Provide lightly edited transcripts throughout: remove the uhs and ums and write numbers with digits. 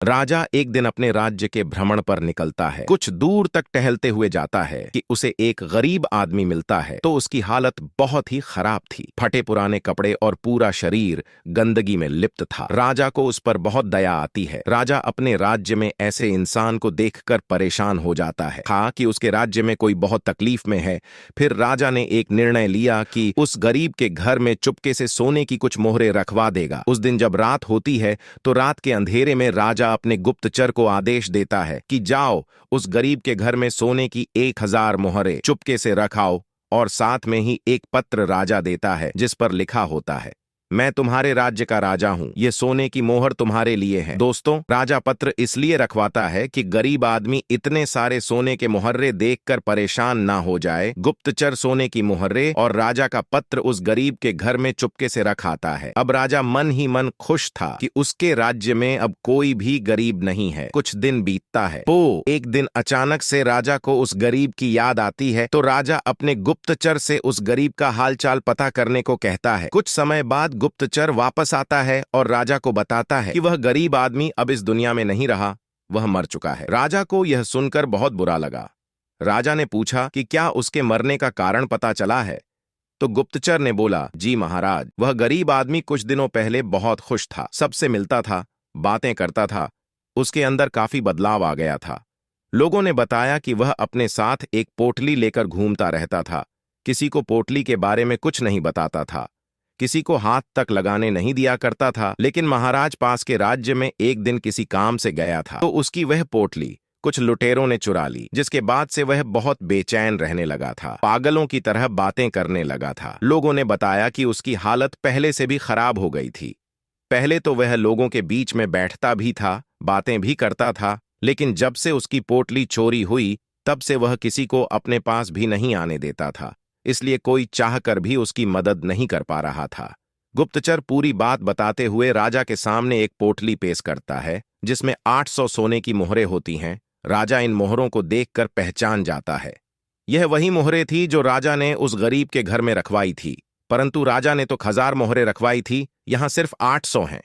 राजा एक दिन अपने राज्य के भ्रमण पर निकलता है। कुछ दूर तक टहलते हुए जाता है कि उसे एक गरीब आदमी मिलता है तो उसकी हालत बहुत ही खराब थी। फटे पुराने कपड़े और पूरा शरीर गंदगी में लिप्त था। राजा को उस पर बहुत दया आती है। राजा अपने राज्य में ऐसे इंसान को देखकर परेशान हो जाता है कि उसके राज्य में कोई बहुत तकलीफ में है। फिर राजा ने एक निर्णय लिया कि उस गरीब के घर में चुपके से सोने की कुछ मोहरें रखवा देगा। उस दिन जब रात होती है तो रात के अंधेरे में राजा अपने गुप्तचर को आदेश देता है कि जाओ उस गरीब के घर में सोने की 1000 मोहरें चुपके से रखाओ, और साथ में ही एक पत्र राजा देता है जिस पर लिखा होता है, मैं तुम्हारे राज्य का राजा हूं, ये सोने की मोहर तुम्हारे लिए है। दोस्तों, राजा पत्र इसलिए रखवाता है कि गरीब आदमी इतने सारे सोने के मुहर्रे देखकर परेशान ना हो जाए। गुप्तचर सोने की मुहर्रे और राजा का पत्र उस गरीब के घर में चुपके से रख आता है। अब राजा मन ही मन खुश था कि उसके राज्य में अब कोई भी गरीब नहीं है। कुछ दिन बीतता है तो एक दिन अचानक से राजा को उस गरीब की याद आती है तो राजा अपने गुप्तचर से उस गरीब का हालचाल पता करने को कहता है। कुछ समय बाद गुप्तचर वापस आता है और राजा को बताता है कि वह गरीब आदमी अब इस दुनिया में नहीं रहा, वह मर चुका है। राजा को यह सुनकर बहुत बुरा लगा। राजा ने पूछा कि क्या उसके मरने का कारण पता चला है? तो गुप्तचर ने बोला, जी महाराज, वह गरीब आदमी कुछ दिनों पहले बहुत खुश था, सबसे मिलता था, बातें करता था, उसके अंदर काफी बदलाव आ गया था। लोगों ने बताया कि वह अपने साथ एक पोटली लेकर घूमता रहता था, किसी को पोटली के बारे में कुछ नहीं बताता था, किसी को हाथ तक लगाने नहीं दिया करता था। लेकिन महाराज पास के राज्य में एक दिन किसी काम से गया था तो उसकी वह पोटली कुछ लुटेरों ने चुरा ली, जिसके बाद से वह बहुत बेचैन रहने लगा था, पागलों की तरह बातें करने लगा था। लोगों ने बताया कि उसकी हालत पहले से भी खराब हो गई थी। पहले तो वह लोगों के बीच में बैठता भी था, बातें भी करता था, लेकिन जब से उसकी पोटली चोरी हुई तब से वह किसी को अपने पास भी नहीं आने देता था, इसलिए कोई चाहकर भी उसकी मदद नहीं कर पा रहा था। गुप्तचर पूरी बात बताते हुए राजा के सामने एक पोटली पेश करता है जिसमें 800 सोने की मोहरें होती हैं। राजा इन मोहरों को देखकर पहचान जाता है। यह वही मोहरें थी जो राजा ने उस गरीब के घर में रखवाई थी, परंतु राजा ने तो 1000 मोहरें रखवाई थी, यहां सिर्फ 800 हैं।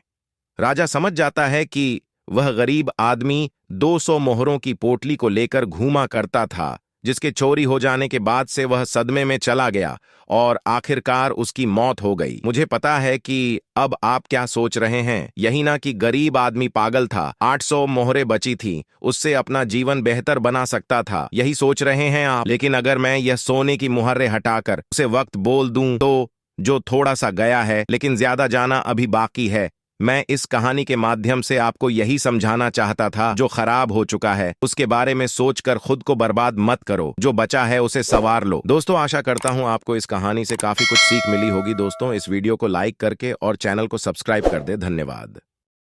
राजा समझ जाता है कि वह गरीब आदमी 200 मोहरों की पोटली को लेकर घूमा करता था, जिसके चोरी हो जाने के बाद से वह सदमे में चला गया और आखिरकार उसकी मौत हो गई। मुझे पता है कि अब आप क्या सोच रहे हैं, यही ना कि गरीब आदमी पागल था, 800 मोहरें बची थीं, उससे अपना जीवन बेहतर बना सकता था, यही सोच रहे हैं आप। लेकिन अगर मैं यह सोने की मुहर्रें हटाकर उसे वक्त बोल दूं तो जो थोड़ा सा गया है लेकिन ज्यादा जाना अभी बाकी है। मैं इस कहानी के माध्यम से आपको यही समझाना चाहता था, जो खराब हो चुका है उसके बारे में सोचकर खुद को बर्बाद मत करो, जो बचा है उसे संवार लो। दोस्तों, आशा करता हूं आपको इस कहानी से काफी कुछ सीख मिली होगी। दोस्तों, इस वीडियो को लाइक करके और चैनल को सब्सक्राइब कर दे। धन्यवाद।